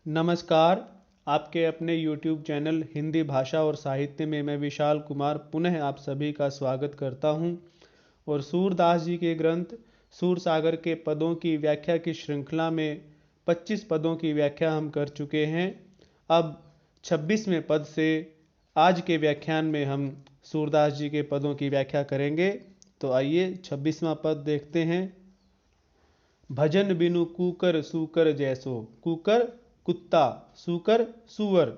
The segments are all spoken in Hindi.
नमस्कार। आपके अपने YouTube चैनल हिंदी भाषा और साहित्य में मैं विशाल कुमार पुनः आप सभी का स्वागत करता हूं। और सूरदास जी के ग्रंथ सूरसागर के पदों की व्याख्या की श्रृंखला में 25 पदों की व्याख्या हम कर चुके हैं। अब 26वें पद से आज के व्याख्यान में हम सूरदास जी के पदों की व्याख्या करेंगे। तो आइए 26वां पद देखते हैं। भजन बिनु कूकर सूकर जैसो। कूकर कुत्ता, सूकर सूअर।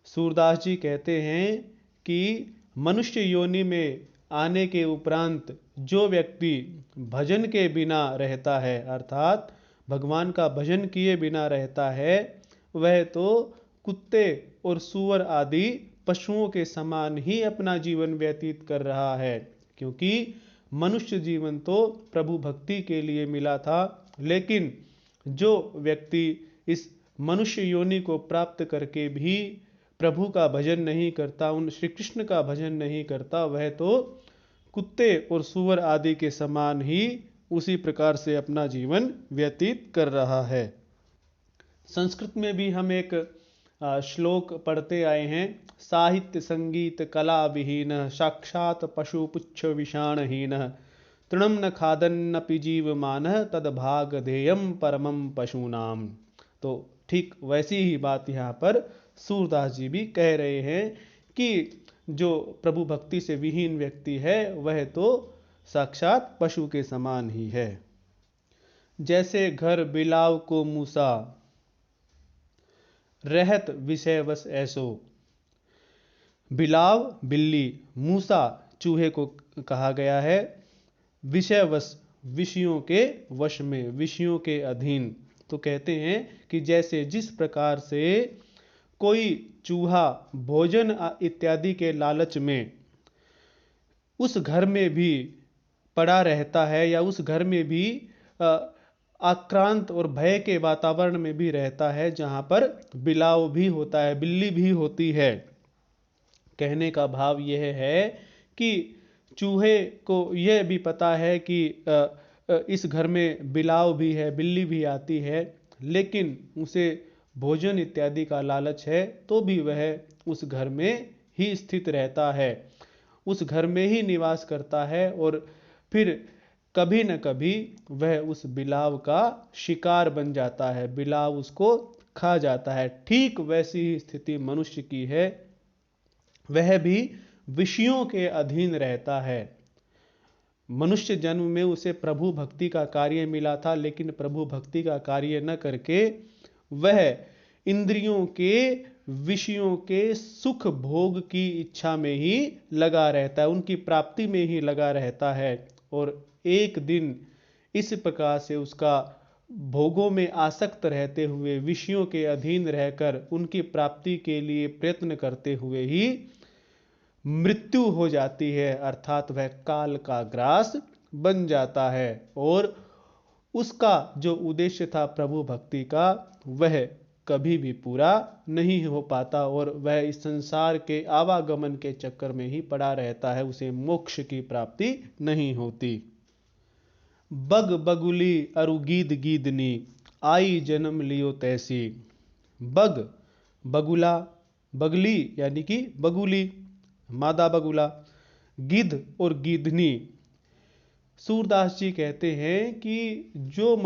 सूरदास जी कहते हैं कि मनुष्य योनि में आने के उपरांत जो व्यक्ति भजन के बिना रहता है, अर्थात भगवान का भजन किए बिना रहता है, वह तो कुत्ते और सूअर आदि पशुओं के समान ही अपना जीवन व्यतीत कर रहा है। क्योंकि मनुष्य जीवन तो प्रभु भक्ति के लिए मिला था, लेकिन जो व्यक्ति इस मनुष्य योनि को प्राप्त करके भी प्रभु का भजन नहीं करता, उन श्री कृष्ण का भजन नहीं करता, वह तो कुत्ते और सूअर आदि के समान ही उसी प्रकार से अपना जीवन व्यतीत कर रहा है। संस्कृत में भी हम एक श्लोक पढ़ते आए हैं। साहित्य संगीत कला विहीन साक्षात पशु पुच्छ विषाणहीन तृणम न खादन्नपि जीवमान तदभाग देयम परमम पशूनाम। तो ठीक वैसी ही बात यहाँ पर सूरदास जी भी कह रहे हैं कि जो प्रभु भक्ति से विहीन व्यक्ति है वह तो साक्षात पशु के समान ही है। जैसे घर बिलाव को मूसा रहत विषय वश ऐसो। बिलाव बिल्ली, मूसा चूहे को कहा गया है। विषय वश, विषयों के वश में, विषयों के अधीन। तो कहते हैं कि जैसे जिस प्रकार से कोई चूहा भोजन इत्यादि के लालच में उस घर में भी पड़ा रहता है या उस घर में भी आक्रांत और भय के वातावरण में भी रहता है, जहाँ पर बिलाव भी होता है, बिल्ली भी होती है। कहने का भाव यह है कि चूहे को यह भी पता है कि इस घर में बिलाव भी है, बिल्ली भी आती है, लेकिन उसे भोजन इत्यादि का लालच है, तो भी वह उस घर में ही स्थित रहता है, उस घर में ही निवास करता है और फिर कभी न कभी वह उस बिलाव का शिकार बन जाता है, बिलाव उसको खा जाता है। ठीक वैसी ही स्थिति मनुष्य की है, वह भी विषयों के अधीन रहता है। मनुष्य जन्म में उसे प्रभु भक्ति का कार्य मिला था, लेकिन प्रभु भक्ति का कार्य न करके वह इंद्रियों के, विषयों के सुख भोग की इच्छा में ही लगा रहता है, उनकी प्राप्ति में ही लगा रहता है। और एक दिन इस प्रकार से उसका भोगों में आसक्त रहते हुए, विषयों के अधीन रहकर उनकी प्राप्ति के लिए प्रयत्न करते हुए ही मृत्यु हो जाती है, अर्थात वह काल का ग्रास बन जाता है और उसका जो उद्देश्य था प्रभु भक्ति का, वह कभी भी पूरा नहीं हो पाता और वह इस संसार के आवागमन के चक्कर में ही पड़ा रहता है, उसे मोक्ष की प्राप्ति नहीं होती। बग बगुली अरु गीद गीदनी आई जन्म लियो तैसी। बग, बगुला, बगली यानी कि बगुली, मादा बगुला, गिद्ध और गिद्धनी। सूरदास जी कहते हैं कि जो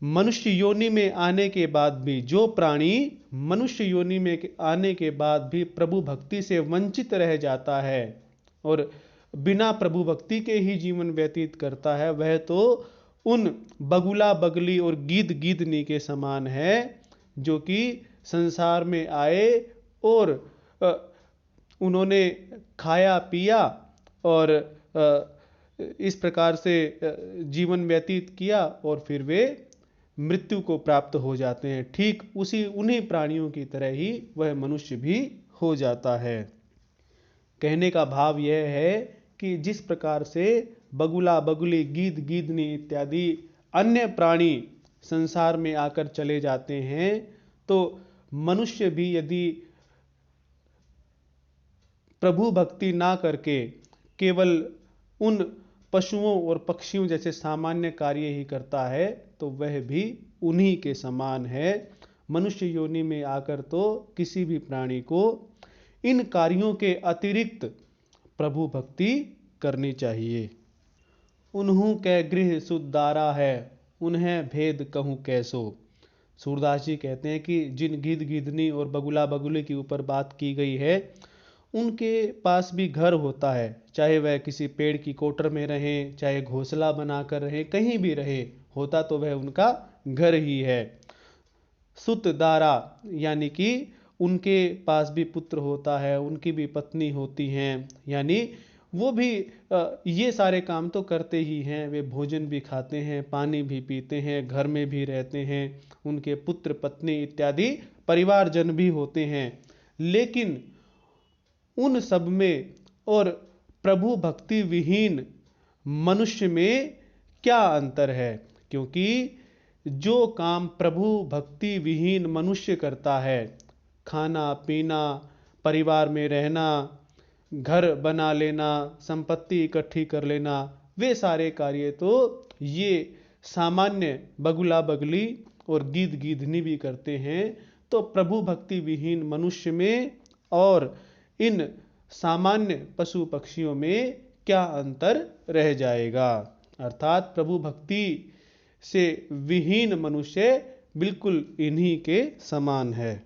मनुष्य योनि में आने के बाद भी, जो प्राणी मनुष्य योनि में आने के बाद भी प्रभु भक्ति से वंचित रह जाता है और बिना प्रभु भक्ति के ही जीवन व्यतीत करता है, वह तो उन बगुला, बगली और गिद्ध गिद्धनी के समान है, जो कि संसार में आए और उन्होंने खाया पिया और इस प्रकार से जीवन व्यतीत किया और फिर वे मृत्यु को प्राप्त हो जाते हैं। ठीक उन्हीं प्राणियों की तरह ही वह मनुष्य भी हो जाता है। कहने का भाव यह है कि जिस प्रकार से बगुला, बगुली, गीद गीदनी इत्यादि अन्य प्राणी संसार में आकर चले जाते हैं, तो मनुष्य भी यदि प्रभु भक्ति ना करके केवल उन पशुओं और पक्षियों जैसे सामान्य कार्य ही करता है तो वह भी उन्हीं के समान है। मनुष्य योनि में आकर तो किसी भी प्राणी को इन कार्यों के अतिरिक्त प्रभु भक्ति करनी चाहिए। उन्हू कै गृह सुधारा है, उन्हें भेद कहूँ कैसो। सूरदास जी कहते हैं कि जिन गिद्ध गिद्धनी और बगुला बगुले के ऊपर बात की गई है, उनके पास भी घर होता है, चाहे वह किसी पेड़ की कोटर में रहें, चाहे घोंसला बनाकर रहें, कहीं भी रहे, होता तो वह उनका घर ही है। सुत दारा यानी कि उनके पास भी पुत्र होता है, उनकी भी पत्नी होती हैं, यानी वो भी ये सारे काम तो करते ही हैं। वे भोजन भी खाते हैं, पानी भी पीते हैं, घर में भी रहते हैं, उनके पुत्र पत्नी इत्यादि परिवारजन भी होते हैं। लेकिन उन सब में और प्रभु भक्ति विहीन मनुष्य में क्या अंतर है? क्योंकि जो काम प्रभु भक्ति विहीन मनुष्य करता है, खाना पीना, परिवार में रहना, घर बना लेना, संपत्ति इकट्ठी कर लेना, वे सारे कार्य तो ये सामान्य बगुला बगली और गिद्ध गिद्धनी भी करते हैं। तो प्रभु भक्ति विहीन मनुष्य में और इन सामान्य पशु पक्षियों में क्या अंतर रह जाएगा? अर्थात प्रभु भक्ति से विहीन मनुष्य बिल्कुल इन्हीं के समान है।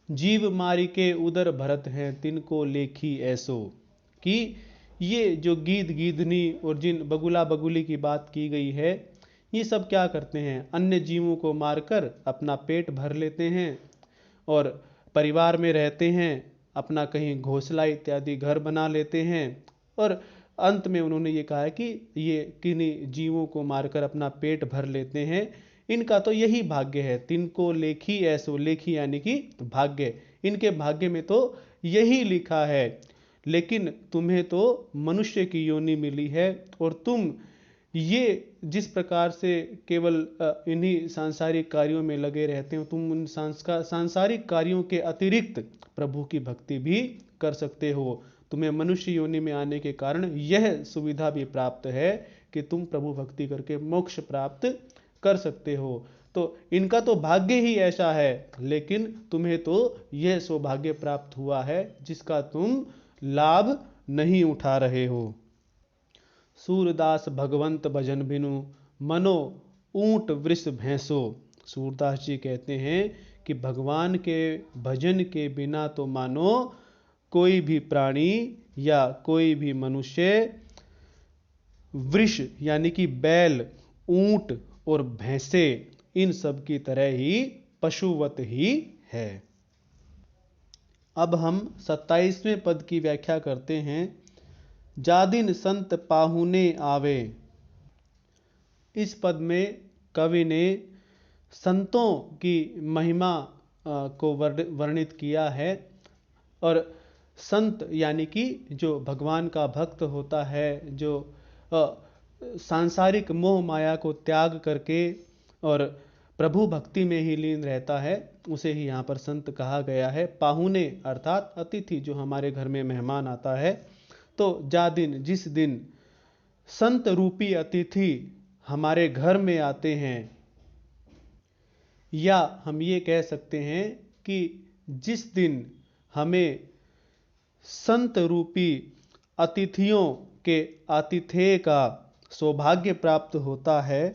जीव मारी के उदर भरत हैं, तिनको लेखी ऐसो। कि ये जो गिद्ध गिद्धनी और जिन बगुला बगुली की बात की गई है, ये सब क्या करते हैं? अन्य जीवों को मारकर अपना पेट भर लेते हैं और परिवार में रहते हैं, अपना कहीं घोंसला इत्यादि घर बना लेते हैं। और अंत में उन्होंने ये कहा है कि ये किन्हीं जीवों को मारकर अपना पेट भर लेते हैं, इनका तो यही भाग्य है। तिनको लेखी ऐसो, लेखी यानी कि भाग्य, इनके भाग्य में तो यही लिखा है। लेकिन तुम्हें तो मनुष्य की योनि मिली है और तुम ये जिस प्रकार से केवल इन्हीं सांसारिक कार्यों में लगे रहते हो, तुम उन सांसारिक कार्यों के अतिरिक्त प्रभु की भक्ति भी कर सकते हो। तुम्हें मनुष्य योनि में आने के कारण यह सुविधा भी प्राप्त है कि तुम प्रभु भक्ति करके मोक्ष प्राप्त कर सकते हो। तो इनका तो भाग्य ही ऐसा है, लेकिन तुम्हें तो यह सौभाग्य प्राप्त हुआ है जिसका तुम लाभ नहीं उठा रहे हो। सूरदास भगवंत भजन बिनु, मनो ऊंट वृष भैंसो। सूरदास जी कहते हैं कि भगवान के भजन के बिना तो मानो कोई भी प्राणी या कोई भी मनुष्य वृष यानी कि बैल, ऊंट और भैंसे, इन सब की तरह ही पशुवत ही है। अब हम 27वें पद की व्याख्या करते हैं। जादिन संत पाहुने आवे। इस पद में कवि ने संतों की महिमा को वर्णित किया है। और संत यानी कि जो भगवान का भक्त होता है, जो सांसारिक मोह माया को त्याग करके और प्रभु भक्ति में ही लीन रहता है, उसे ही यहाँ पर संत कहा गया है। पाहुने अर्थात अतिथि, जो हमारे घर में मेहमान आता है। तो जा दिन, जिस दिन संत रूपी अतिथि हमारे घर में आते हैं, या हम ये कह सकते हैं कि जिस दिन हमें संत रूपी अतिथियों के आतिथ्य का सौभाग्य प्राप्त होता है।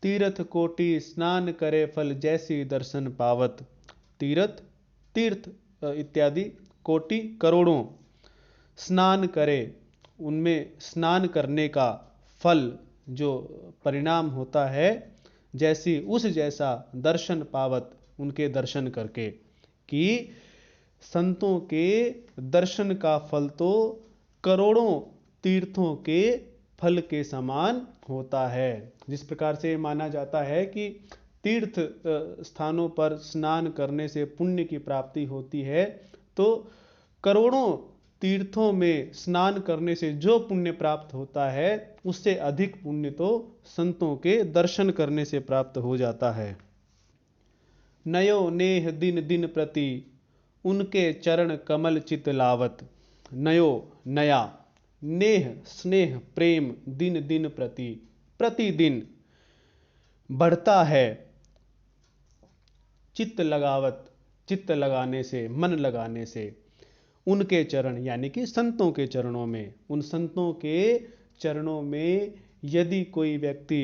तीर्थ कोटि स्नान करे फल जैसी दर्शन पावत। तीर्थ, तीर्थ इत्यादि, कोटि करोड़ों, स्नान करे, उनमें स्नान करने का फल जो परिणाम होता है, जैसी उस जैसा दर्शन पावत, उनके दर्शन करके। कि संतों के दर्शन का फल तो करोड़ों तीर्थों के फल के समान होता है। जिस प्रकार से माना जाता है कि तीर्थ स्थानों पर स्नान करने से पुण्य की प्राप्ति होती है, तो करोड़ों तीर्थों में स्नान करने से जो पुण्य प्राप्त होता है, उससे अधिक पुण्य तो संतों के दर्शन करने से प्राप्त हो जाता है। नयो नेह दिन दिन प्रति, उनके चरण कमल चित लावत। नयो, नया, नेह स्नेह प्रेम दिन दिन प्रतिदिन बढ़ता है। चित्त लगाने से, मन लगाने से, उनके चरण यानी कि संतों के चरणों में, उन संतों के चरणों में यदि कोई व्यक्ति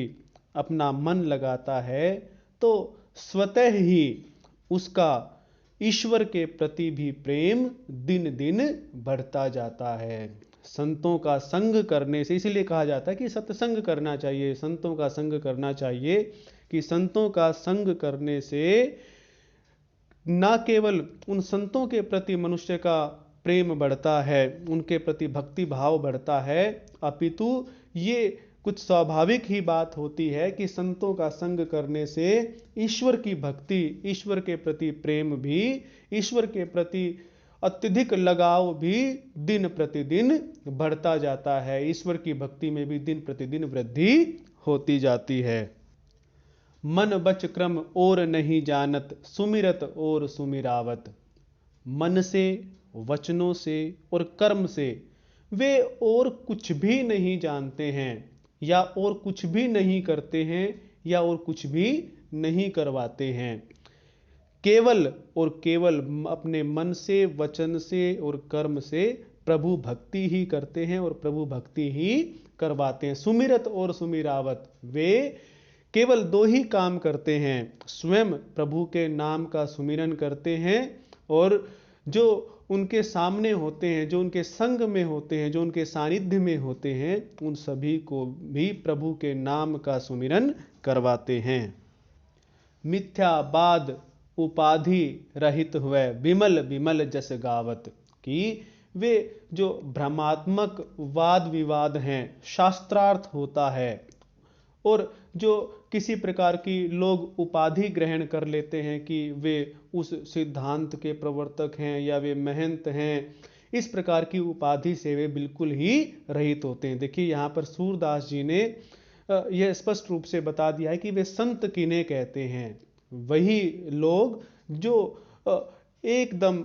अपना मन लगाता है तो स्वतः ही उसका ईश्वर के प्रति भी प्रेम दिन दिन बढ़ता जाता है। संतों का संग करने से, इसीलिए कहा जाता है कि सत्संग करना चाहिए, संतों का संग करना चाहिए, कि संतों का संग करने से न केवल उन संतों के प्रति मनुष्य का प्रेम बढ़ता है, उनके प्रति भक्ति भाव बढ़ता है, अपितु ये कुछ स्वाभाविक ही बात होती है कि संतों का संग करने से ईश्वर की भक्ति, ईश्वर के प्रति प्रेम भी, ईश्वर के प्रति अत्यधिक लगाव भी दिन प्रतिदिन बढ़ता जाता है। ईश्वर की भक्ति में भी दिन प्रतिदिन वृद्धि होती जाती है। मन बच क्रम और नहीं जानत, सुमिरत और सुमिरावत। मन से, वचनों से और कर्म से वे और कुछ भी नहीं जानते हैं, या और कुछ भी नहीं करते हैं, या और कुछ भी नहीं करवाते हैं। केवल और केवल अपने मन से, वचन से और कर्म से प्रभु भक्ति ही करते हैं और प्रभु भक्ति ही करवाते हैं। सुमिरत और सुमिरावत, वे केवल दो ही काम करते हैं, स्वयं प्रभु के नाम का सुमिरन करते हैं, और जो उनके सामने होते हैं, जो उनके संग में होते हैं, जो उनके सानिध्य में होते हैं, उन सभी को भी प्रभु के नाम का सुमिरन करवाते हैं। मिथ्यावाद उपाधि रहित हुए, विमल विमल जस गावत, कि वे जो भ्रमात्मक वाद विवाद हैं, शास्त्रार्थ होता है, और जो किसी प्रकार की लोग उपाधि ग्रहण कर लेते हैं कि वे उस सिद्धांत के प्रवर्तक हैं या वे महंत हैं, इस प्रकार की उपाधि से वे बिल्कुल ही रहित होते हैं। देखिए यहाँ पर सूरदास जी ने यह स्पष्ट रूप से बता दिया है कि वे संत किन्हें कहते हैं। वही लोग जो एकदम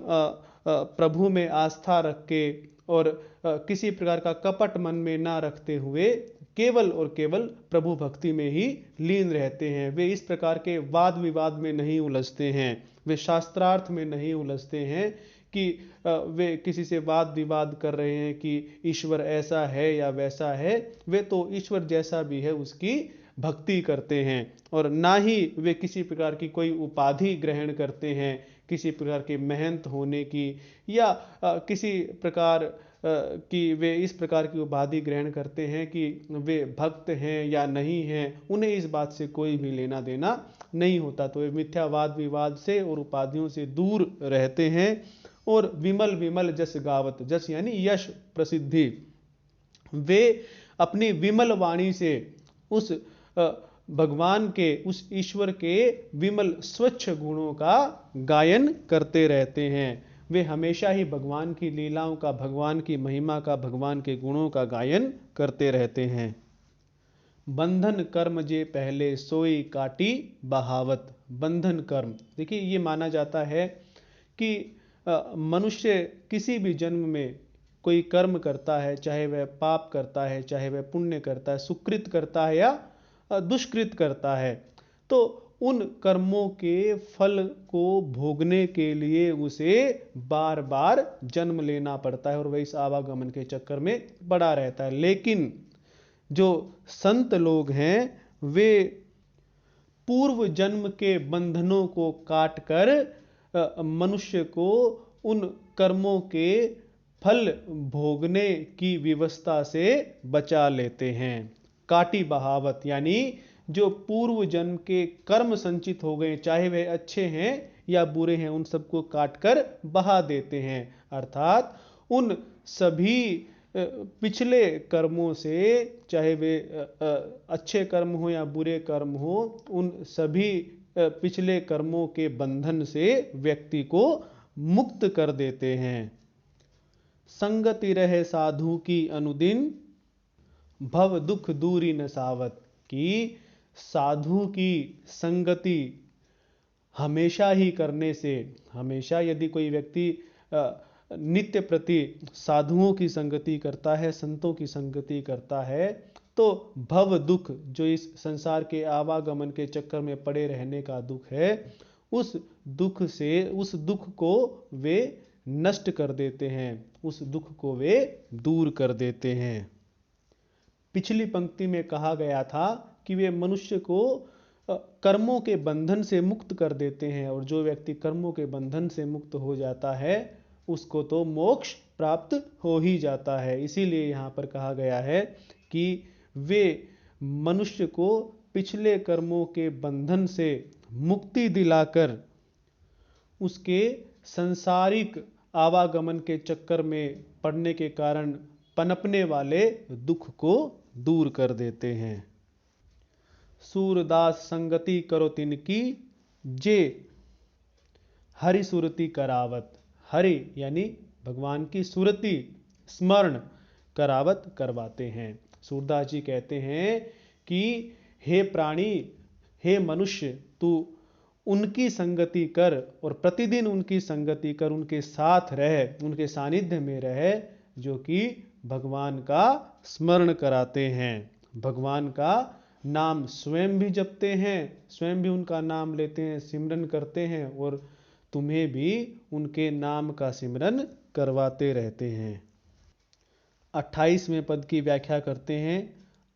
प्रभु में आस्था रख के और किसी प्रकार का कपट मन में ना रखते हुए केवल और केवल प्रभु भक्ति में ही लीन रहते हैं। वे इस प्रकार के वाद विवाद में नहीं उलझते हैं, वे शास्त्रार्थ में नहीं उलझते हैं कि वे किसी से वाद विवाद कर रहे हैं कि ईश्वर ऐसा है या वैसा है। वे तो ईश्वर जैसा भी है उसकी भक्ति करते हैं, और ना ही वे किसी प्रकार की कोई उपाधि ग्रहण करते हैं, किसी प्रकार के महंत होने की, या किसी प्रकार कि वे इस प्रकार की उपाधि ग्रहण करते हैं कि वे भक्त हैं या नहीं हैं, उन्हें इस बात से कोई भी लेना देना नहीं होता। तो वे मिथ्यावाद विवाद से और उपाधियों से दूर रहते हैं, और विमल विमल जस गावत, जस यानी यश प्रसिद्धि, वे अपनी विमल वाणी से उस भगवान के, उस ईश्वर के विमल स्वच्छ गुणों का गायन करते रहते हैं। वे हमेशा ही भगवान की लीलाओं का, भगवान की महिमा का, भगवान के गुणों का गायन करते रहते हैं। बंधन कर्म जे पहले सोई काटी बहावत। बंधन कर्म, देखिए ये माना जाता है कि मनुष्य किसी भी जन्म में कोई कर्म करता है, चाहे वह पाप करता है, चाहे वह पुण्य करता है, सुकृत करता है या दुष्कृत करता है, तो उन कर्मों के फल को भोगने के लिए उसे बार बार जन्म लेना पड़ता है, और वह इस आवागमन के चक्कर में पड़ा रहता है। लेकिन जो संत लोग हैं वे पूर्व जन्म के बंधनों को काटकर मनुष्य को उन कर्मों के फल भोगने की व्यवस्था से बचा लेते हैं। काटी बहावत यानी जो पूर्व जन्म के कर्म संचित हो गए, चाहे वे अच्छे हैं या बुरे हैं, उन सबको काटकर बहा देते हैं। अर्थात उन सभी पिछले कर्मों से, चाहे वे अच्छे कर्म हो या बुरे कर्म हो, उन सभी पिछले कर्मों के बंधन से व्यक्ति को मुक्त कर देते हैं। संगति रहे साधु की अनुदिन, भव दुख दूरी न सावत, कि साधु की संगति हमेशा ही करने से, हमेशा यदि कोई व्यक्ति नित्य प्रति साधुओं की संगति करता है, संतों की संगति करता है, तो भव दुख, जो इस संसार के आवागमन के चक्कर में पड़े रहने का दुख है, उस दुख को वे नष्ट कर देते हैं, उस दुख को वे दूर कर देते हैं। पिछली पंक्ति में कहा गया था कि वे मनुष्य को कर्मों के बंधन से मुक्त कर देते हैं, और जो व्यक्ति कर्मों के बंधन से मुक्त हो जाता है उसको तो मोक्ष प्राप्त हो ही जाता है। इसीलिए यहाँ पर कहा गया है कि वे मनुष्य को पिछले कर्मों के बंधन से मुक्ति दिलाकर उसके सांसारिक आवागमन के चक्कर में पड़ने के कारण पनपने वाले दुख को दूर कर देते हैं। सूरदास संगति करो तिनकी, जे हरि सुरति करावत। हरि यानी भगवान की सुरति, स्मरण, करावत करवाते हैं। सूरदास जी कहते हैं कि हे प्राणी, हे मनुष्य, तू उनकी संगति कर और प्रतिदिन उनकी संगति कर, उनके साथ रह, उनके सानिध्य में रह, जो कि भगवान का स्मरण कराते हैं, भगवान का नाम स्वयं भी जपते हैं, स्वयं भी उनका नाम लेते हैं, सिमरन करते हैं, और तुम्हें भी उनके नाम का सिमरन करवाते रहते हैं। 28वें पद की व्याख्या करते हैं।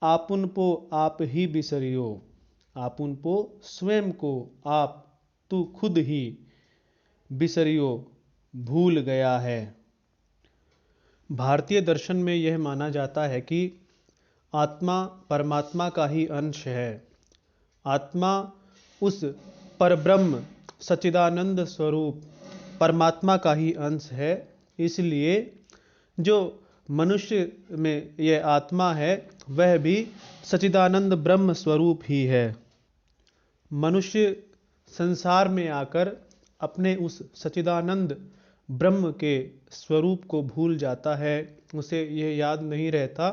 आपुन पो आप ही बिसरियो, आपुन पो स्वयं को, आप तू खुद ही, बिसरियो भूल गया है। भारतीय दर्शन में यह माना जाता है कि आत्मा परमात्मा का ही अंश है। आत्मा उस परब्रह्म सच्चिदानंद स्वरूप परमात्मा का ही अंश है। इसलिए जो मनुष्य में यह आत्मा है वह भी सच्चिदानंद ब्रह्म स्वरूप ही है। मनुष्य संसार में आकर अपने उस सच्चिदानंद ब्रह्म के स्वरूप को भूल जाता है। उसे यह याद नहीं रहता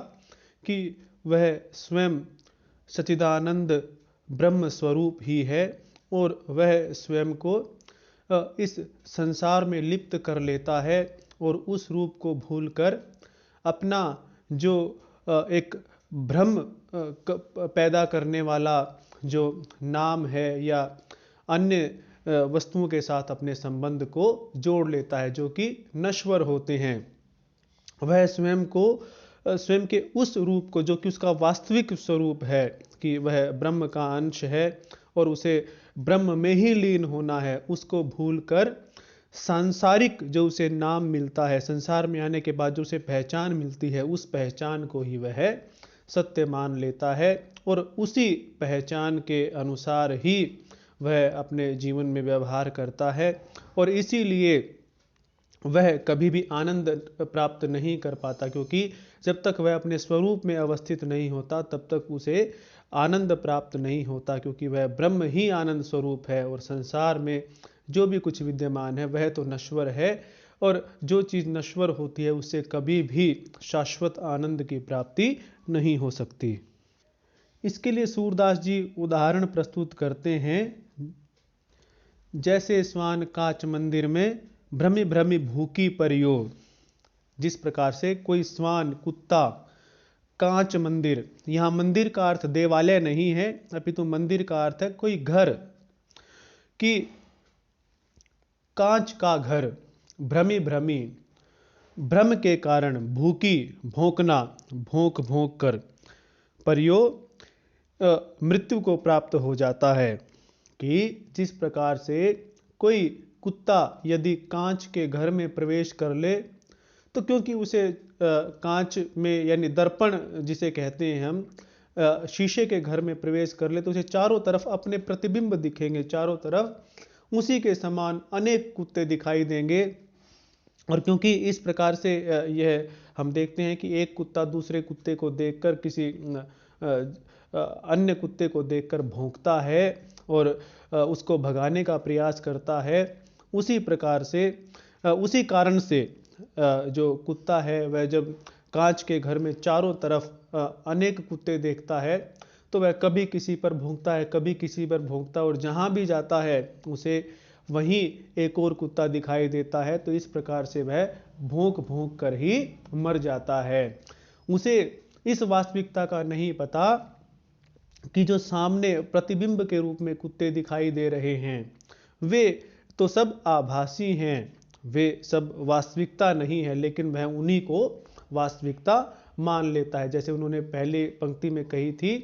कि वह स्वयं सच्चिदानंद ब्रह्म स्वरूप ही है, और वह स्वयं को इस संसार में लिप्त कर लेता है, और उस रूप को भूलकर अपना जो एक भ्रम पैदा करने वाला जो नाम है या अन्य वस्तुओं के साथ अपने संबंध को जोड़ लेता है, जो कि नश्वर होते हैं। वह स्वयं के उस रूप को, जो कि उसका वास्तविक स्वरूप है कि वह ब्रह्म का अंश है और उसे ब्रह्म में ही लीन होना है, उसको भूलकर सांसारिक जो उसे नाम मिलता है, संसार में आने के बाद जो उसे पहचान मिलती है, उस पहचान को ही वह सत्य मान लेता है, और उसी पहचान के अनुसार ही वह अपने जीवन में व्यवहार करता है। और इसीलिए वह कभी भी आनंद प्राप्त नहीं कर पाता, क्योंकि जब तक वह अपने स्वरूप में अवस्थित नहीं होता तब तक उसे आनंद प्राप्त नहीं होता, क्योंकि वह ब्रह्म ही आनंद स्वरूप है। और संसार में जो भी कुछ विद्यमान है वह तो नश्वर है, और जो चीज़ नश्वर होती है उससे कभी भी शाश्वत आनंद की प्राप्ति नहीं हो सकती। इसके लिए सूरदास जी उदाहरण प्रस्तुत करते हैं। जैसे स्वान कांच मंदिर में भ्रमि भ्रमि भूखी परियो। जिस प्रकार से कोई स्वान, कुत्ता, कांच मंदिर, यहाँ मंदिर का अर्थ देवालय नहीं है, अपितु मंदिर का अर्थ है कोई घर, कि कांच का घर, भ्रमि भ्रमि, भ्रम के कारण, भूखी, भौंकना, भौंक भौंक कर, परियो मृत्यु को प्राप्त हो जाता है। कि जिस प्रकार से कोई कुत्ता यदि कांच के घर में प्रवेश कर ले, तो क्योंकि उसे कांच में यानी दर्पण जिसे कहते हैं हम, शीशे के घर में प्रवेश कर ले तो उसे चारों तरफ अपने प्रतिबिंब दिखेंगे, चारों तरफ उसी के समान अनेक कुत्ते दिखाई देंगे। और क्योंकि इस प्रकार से यह हम देखते हैं कि एक कुत्ता दूसरे कुत्ते को देखकर, किसी अन्य कुत्ते को देखकर भौंकता है और उसको भगाने का प्रयास करता है, उसी प्रकार से उसी कारण से जो कुत्ता है वह जब कांच के घर में चारों तरफ अनेक कुत्ते देखता है तो वह कभी किसी पर भौंकता है, कभी किसी पर भौंकता है, और जहाँ भी जाता है उसे वहीं एक और कुत्ता दिखाई देता है तो इस प्रकार से वह भौंक भौंक कर ही मर जाता है। उसे इस वास्तविकता का नहीं पता कि जो सामने प्रतिबिंब के रूप में कुत्ते दिखाई दे रहे हैं वे तो सब आभासी हैं, वे सब वास्तविकता नहीं है, लेकिन वह उन्हीं को वास्तविकता मान लेता है। जैसे उन्होंने पहले पंक्ति में कही थी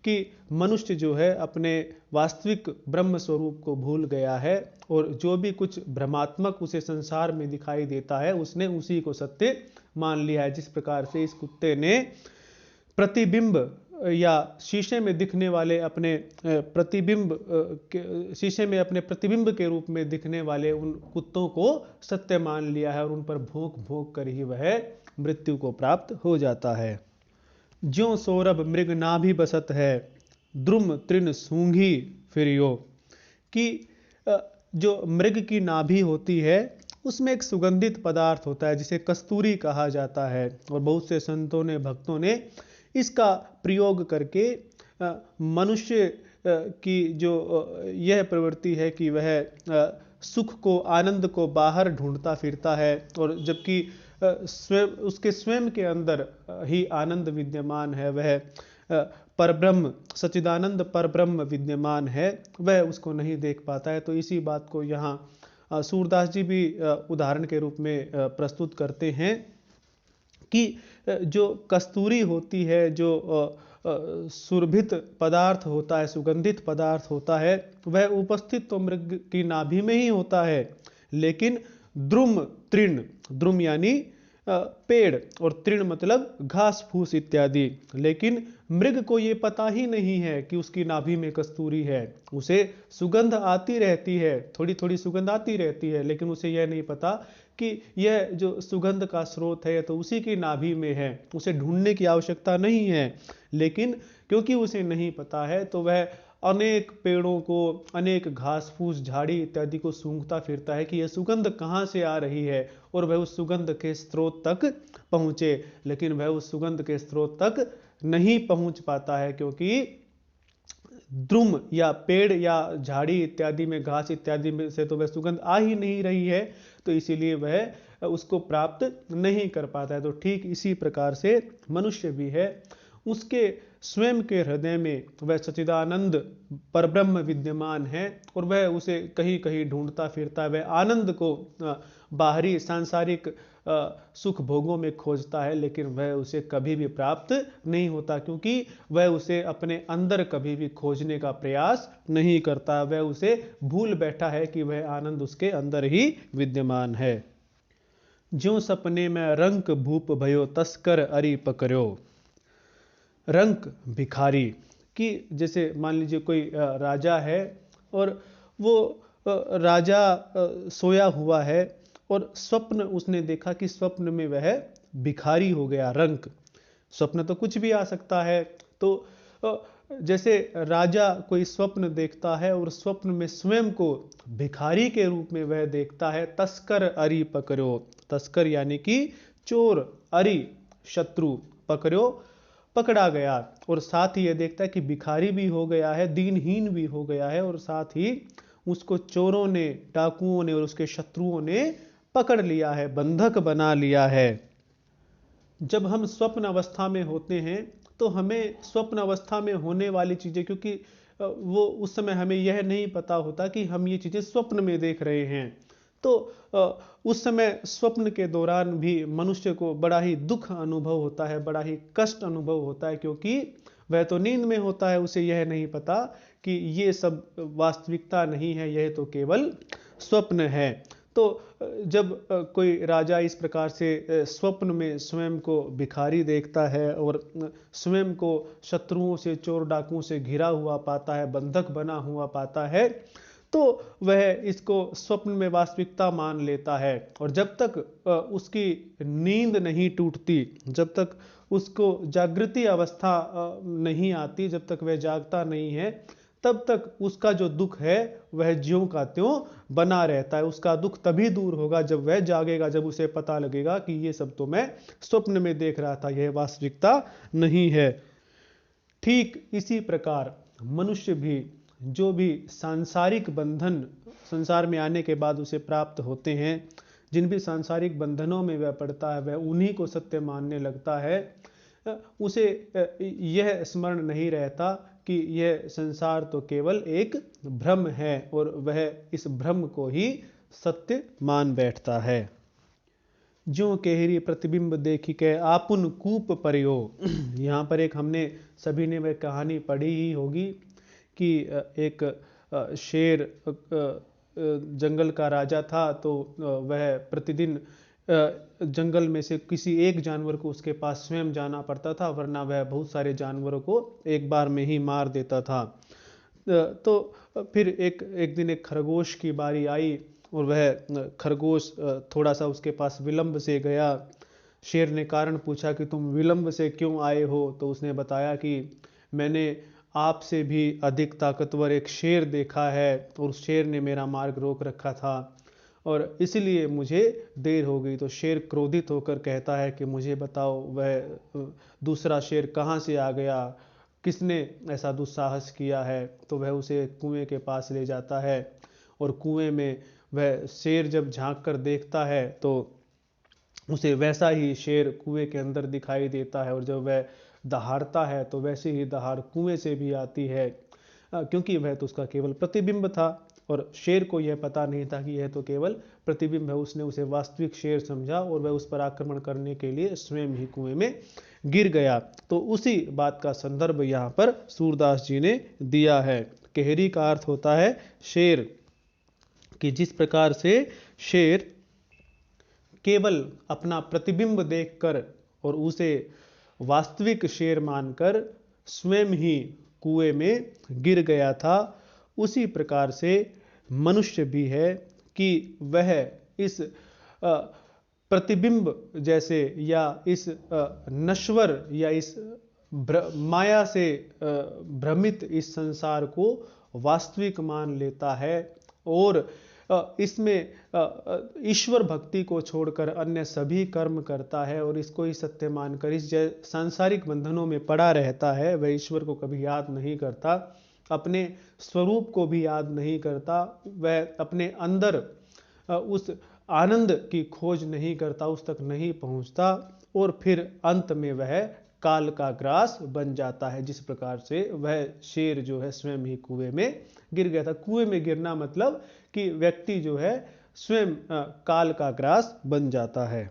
कि मनुष्य जो है अपने वास्तविक ब्रह्म स्वरूप को भूल गया है और जो भी कुछ भ्रमात्मक उसे संसार में दिखाई देता है उसने उसी को सत्य मान लिया है। जिस प्रकार से इस कुत्ते ने प्रतिबिंब या शीशे में दिखने वाले अपने प्रतिबिंब शीशे में अपने प्रतिबिंब के रूप में दिखने वाले उन कुत्तों को सत्य मान लिया है और उन पर भौंक भौंक कर ही वह मृत्यु को प्राप्त हो जाता है। ज्यों सौरभ मृग नाभि बसत है, द्रुम तृण सूंघी फिरियो, कि जो मृग की नाभि होती है उसमें एक सुगंधित पदार्थ होता है जिसे कस्तूरी कहा जाता है और बहुत से संतों ने भक्तों ने इसका प्रयोग करके मनुष्य की जो यह प्रवृत्ति है कि वह सुख को आनंद को बाहर ढूंढता फिरता है और जबकि स्वयं उसके स्वयं के अंदर ही आनंद विद्यमान है, वह परब्रह्म सच्चिदानंद परब्रह्म विद्यमान है, वह उसको नहीं देख पाता है। तो इसी बात को यहाँ सूरदास जी भी उदाहरण के रूप में प्रस्तुत करते हैं कि जो कस्तूरी होती है, जो सुरभित पदार्थ होता है, सुगंधित पदार्थ होता है, वह उपस्थित तो मृग की नाभि में ही होता है, लेकिन द्रुम तृण, द्रुम यानी पेड़ और तृण मतलब घास फूस इत्यादि, लेकिन मृग को ये पता ही नहीं है कि उसकी नाभि में कस्तूरी है। उसे सुगंध आती रहती है, थोड़ी थोड़ी सुगंध आती रहती है, लेकिन उसे यह नहीं पता कि यह जो सुगंध का स्रोत है तो उसी की नाभि में है, उसे ढूंढने की आवश्यकता नहीं है। लेकिन क्योंकि उसे नहीं पता है तो वह अनेक पेड़ों को, अनेक घास फूस झाड़ी इत्यादि को सूंघता फिरता है कि यह सुगंध कहाँ से आ रही है और वह उस सुगंध के स्रोत तक पहुँचे, लेकिन वह उस सुगंध के स्रोत तक नहीं पहुँच पाता है क्योंकि द्रुम या पेड़ या झाड़ी इत्यादि में, घास इत्यादि में से तो वह सुगंध आ ही नहीं रही है, तो इसीलिए वह उसको प्राप्त नहीं कर पाता है। तो ठीक इसी प्रकार से मनुष्य भी है, उसके स्वयं के हृदय में वह सच्चिदानंद परब्रह्म विद्यमान है और वह उसे कहीं कहीं ढूंढता फिरता है, वह आनंद को बाहरी सांसारिक सुख भोगों में खोजता है, लेकिन वह उसे कभी भी प्राप्त नहीं होता क्योंकि वह उसे अपने अंदर कभी भी खोजने का प्रयास नहीं करता, वह उसे भूल बैठा है कि वह आनंद उसके अंदर ही विद्यमान है। ज्यों सपने में रंक भूप भयो तस्कर अरि पकड़ो, रंक भिखारी, कि जैसे मान लीजिए कोई राजा है और वो राजा सोया हुआ है और स्वप्न उसने देखा कि स्वप्न में वह भिखारी हो गया। रंक, स्वप्न तो कुछ भी आ सकता है, तो जैसे राजा कोई स्वप्न देखता है और स्वप्न में स्वयं को भिखारी के रूप में वह देखता है। तस्कर अरि पकड़ो, तस्कर यानी कि चोर, अरि शत्रु, पकड़ो पकड़ा गया, और साथ ही यह देखता है कि भिखारी भी हो गया है, दीनहीन भी हो गया है, और साथ ही उसको चोरों ने, डाकुओं ने और उसके शत्रुओं ने पकड़ लिया है, बंधक बना लिया है। जब हम स्वप्न अवस्था में होते हैं तो हमें स्वप्न अवस्था में होने वाली चीजें, क्योंकि वो उस समय हमें यह नहीं पता होता कि हम ये चीजें स्वप्न में देख रहे हैं, तो उस समय स्वप्न के दौरान भी मनुष्य को बड़ा ही दुख अनुभव होता है, बड़ा ही कष्ट अनुभव होता है, क्योंकि वह तो नींद में होता है, उसे यह नहीं पता कि ये सब वास्तविकता नहीं है, यह तो केवल स्वप्न है। तो जब कोई राजा इस प्रकार से स्वप्न में स्वयं को भिखारी देखता है और स्वयं को शत्रुओं से, चोर डाकुओं से घिरा हुआ पाता है, बंधक बना हुआ पाता है, तो वह इसको स्वप्न में वास्तविकता मान लेता है। और जब तक उसकी नींद नहीं टूटती, जब तक उसको जागृति अवस्था नहीं आती, जब तक वह जागता नहीं है, तब तक उसका जो दुख है वह ज्यों का त्यों बना रहता है। उसका दुख तभी दूर होगा जब वह जागेगा, जब उसे पता लगेगा कि ये सब तो मैं स्वप्न में देख रहा था, यह वास्तविकता नहीं है। ठीक इसी प्रकार मनुष्य भी जो भी सांसारिक बंधन संसार में आने के बाद उसे प्राप्त होते हैं, जिन भी सांसारिक बंधनों में वह पड़ता है, वह उन्हीं को सत्य मानने लगता है। उसे यह स्मरण नहीं रहता कि यह संसार तो केवल एक भ्रम है, और वह इस भ्रम को ही सत्य मान बैठता है। ज्यों केहरी प्रतिबिंब देखी के आपुन कूप परियो। यहाँ पर एक हमने सभी ने वह कहानी पढ़ी ही होगी कि एक शेर जंगल का राजा था, तो वह प्रतिदिन जंगल में से किसी एक जानवर को उसके पास स्वयं जाना पड़ता था, वरना वह बहुत सारे जानवरों को एक बार में ही मार देता था। तो फिर एक दिन एक खरगोश की बारी आई, और वह खरगोश थोड़ा सा उसके पास विलंब से गया। शेर ने कारण पूछा कि तुम विलंब से क्यों आए हो? तो उसने बताया कि मैंने आपसे भी अधिक ताकतवर एक शेर देखा है, और उस शेर ने मेरा मार्ग रोक रखा था, और इसलिए मुझे देर हो गई। तो शेर क्रोधित होकर कहता है कि मुझे बताओ, वह दूसरा शेर कहाँ से आ गया, किसने ऐसा दुस्साहस किया है? तो वह उसे कुएं के पास ले जाता है, और कुएं में वह शेर जब झांक कर देखता है तो उसे वैसा ही शेर कुएं के अंदर दिखाई देता है, और जब वह दहाड़ता है तो वैसे ही दहाड़ कुएं से भी आती है, क्योंकि वह तो उसका केवल प्रतिबिंब था, और शेर को यह पता नहीं था कि यह तो केवल प्रतिबिंब है। उसने उसे वास्तविक शेर समझा, और वह उस पर आक्रमण करने के लिए स्वयं ही कुएं में गिर गया। तो उसी बात का संदर्भ यहाँ पर सूरदास जी ने दिया है। केहरी का अर्थ होता है शेर, कि जिस प्रकार से शेर केवल अपना प्रतिबिंब देखकर और उसे वास्तविक शेर मानकर स्वयं ही कुएं में गिर गया था, उसी प्रकार से मनुष्य भी है कि वह इस प्रतिबिंब जैसे या इस नश्वर या इस माया से भ्रमित इस संसार को वास्तविक मान लेता है, और इसमें ईश्वर भक्ति को छोड़कर अन्य सभी कर्म करता है, और इसको ही सत्य मानकर इस सांसारिक बंधनों में पड़ा रहता है। वह ईश्वर को कभी याद नहीं करता, अपने स्वरूप को भी याद नहीं करता, वह अपने अंदर उस आनंद की खोज नहीं करता, उस तक नहीं पहुंचता, और फिर अंत में वह काल का ग्रास बन जाता है। जिस प्रकार से वह शेर जो है स्वयं ही कुएं में गिर गया था। कुएं में गिरना मतलब कि व्यक्ति जो है स्वयं काल का ग्रास बन जाता है।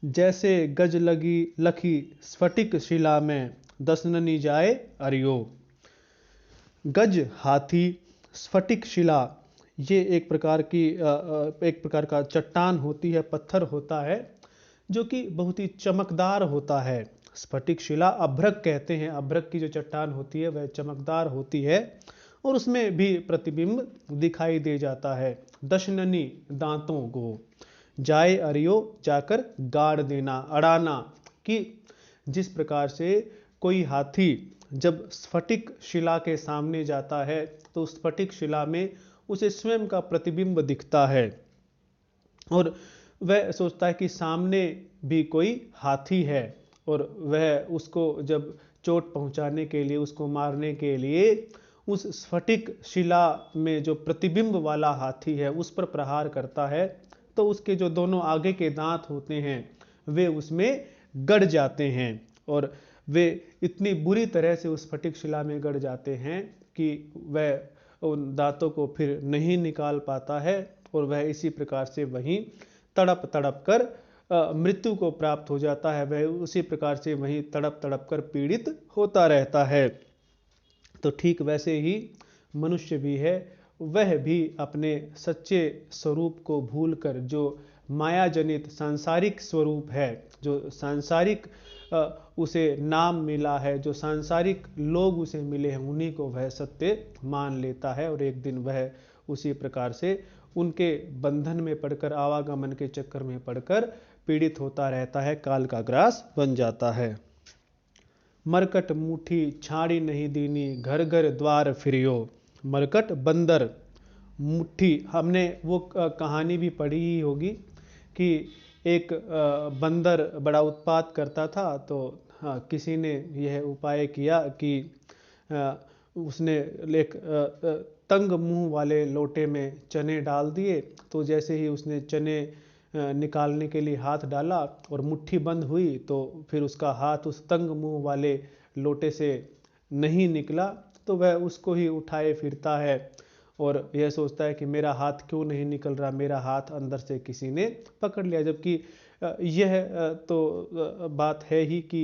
जैसे गज लगी लखी स्फटिक शिला में, दसननी जाए अरियो। गज हाथी, स्फटिक शिला, ये एक प्रकार का चट्टान होती है, पत्थर होता है, जो कि बहुत ही चमकदार होता है। स्फटिक शिला अभ्रक कहते हैं, अभ्रक की जो चट्टान होती है वह चमकदार होती है, और उसमें भी प्रतिबिंब दिखाई दे जाता है। दशननी दांतों को, जाए अरियो जाकर गाड़ देना, अड़ाना, कि जिस प्रकार से कोई हाथी जब स्फटिक शिला के सामने जाता है तो स्फटिक शिला में उसे स्वयं का प्रतिबिंब दिखता है, और वह सोचता है कि सामने भी कोई हाथी है, और वह उसको जब चोट पहुंचाने के लिए, उसको मारने के लिए उस स्फटिक शिला में जो प्रतिबिंब वाला हाथी है उस पर प्रहार करता है, तो उसके जो दोनों आगे के दांत होते हैं वे उसमें गड़ जाते हैं, और वे इतनी बुरी तरह से उस स्फटिक शिला में गड़ जाते हैं कि वह उन दांतों को फिर नहीं निकाल पाता है, और वह इसी प्रकार से वहीं तड़प तड़प कर मृत्यु को प्राप्त हो जाता है। वह उसी प्रकार से वहीं तड़प तड़प कर पीड़ित होता रहता है। तो ठीक वैसे ही मनुष्य भी है, वह भी अपने सच्चे स्वरूप को भूलकर जो माया जनित सांसारिक स्वरूप है, जो सांसारिक उसे नाम मिला है, जो सांसारिक लोग उसे मिले हैं, उन्हीं को वह सत्य मान लेता है, और एक दिन वह उसी प्रकार से उनके बंधन में पड़कर, आवागमन के चक्कर में पड़कर पीड़ित होता रहता है, काल का ग्रास बन जाता है। मरकट मुठी छाड़ी नहीं दीनी, घर घर द्वार फिरियो। मरकट बंदर, मुट्ठी, हमने वो कहानी भी पढ़ी ही होगी कि एक बंदर बड़ा उत्पात करता था, तो किसी ने यह उपाय किया कि उसने एक तंग मुंह वाले लोटे में चने डाल दिए, तो जैसे ही उसने चने निकालने के लिए हाथ डाला और मुट्ठी बंद हुई, तो फिर उसका हाथ उस तंग मुंह वाले लोटे से नहीं निकला, तो वह उसको ही उठाए फिरता है और यह सोचता है कि मेरा हाथ क्यों नहीं निकल रहा, मेरा हाथ अंदर से किसी ने पकड़ लिया। जबकि यह तो बात है ही कि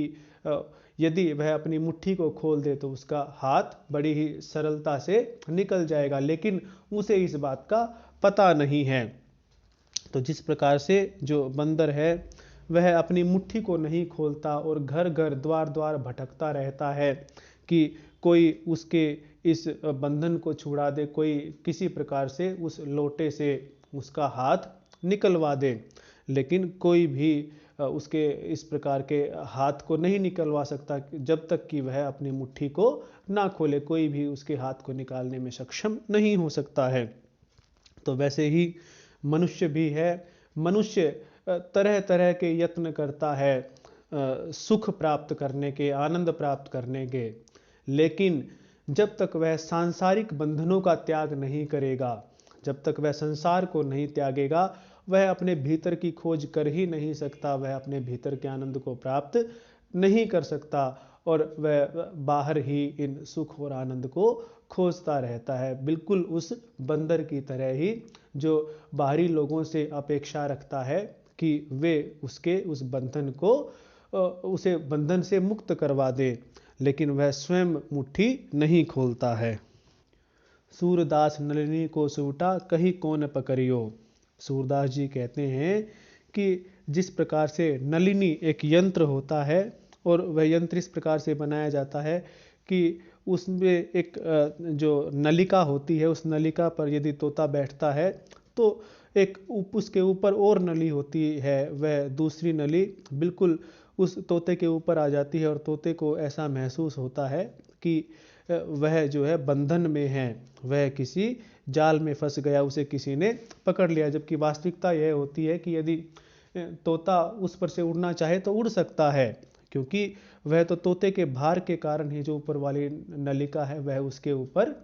यदि वह अपनी मुट्ठी को खोल दे तो उसका हाथ बड़ी ही सरलता से निकल जाएगा, लेकिन उसे इस बात का पता नहीं है। तो जिस प्रकार से जो बंदर है वह अपनी मुट्ठी को नहीं खोलता और घर घर द्वार द्वार भटकता रहता है कि कोई उसके इस बंधन को छुड़ा दे, कोई किसी प्रकार से उस लोटे से उसका हाथ निकलवा दे, लेकिन कोई भी उसके इस प्रकार के हाथ को नहीं निकलवा सकता जब तक कि वह अपनी मुट्ठी को ना खोले। कोई भी उसके हाथ को निकालने में सक्षम नहीं हो सकता है। तो वैसे ही मनुष्य भी है। मनुष्य तरह तरह के यत्न करता है सुख प्राप्त करने के, आनंद प्राप्त करने के, लेकिन जब तक वह सांसारिक बंधनों का त्याग नहीं करेगा, जब तक वह संसार को नहीं त्यागेगा, वह अपने भीतर की खोज कर ही नहीं सकता, वह अपने भीतर के आनंद को प्राप्त नहीं कर सकता और वह बाहर ही इन सुख और आनंद को खोजता रहता है, बिल्कुल उस बंदर की तरह ही जो बाहरी लोगों से अपेक्षा रखता है कि वे उसके उस बंधन को उसे बंधन से मुक्त करवा दे, लेकिन वह स्वयं मुट्ठी नहीं खोलता है। सूरदास नलिनी को सूटा कहीं कौन पकड़ियो। सूरदास जी कहते हैं कि जिस प्रकार से नलिनी एक यंत्र होता है और वह यंत्र इस प्रकार से बनाया जाता है कि उसमें एक जो नलिका होती है, उस नलिका पर यदि तोता बैठता है तो एक उसके ऊपर और नली होती है, वह दूसरी नली बिल्कुल उस तोते के ऊपर आ जाती है और तोते को ऐसा महसूस होता है कि वह जो है बंधन में है, वह किसी जाल में फंस गया, उसे किसी ने पकड़ लिया। जबकि वास्तविकता यह होती है कि यदि तोता उस पर से उड़ना चाहे तो उड़ सकता है, क्योंकि वह तो तोते के भार के कारण ही जो ऊपर वाली नलिका है वह उसके ऊपर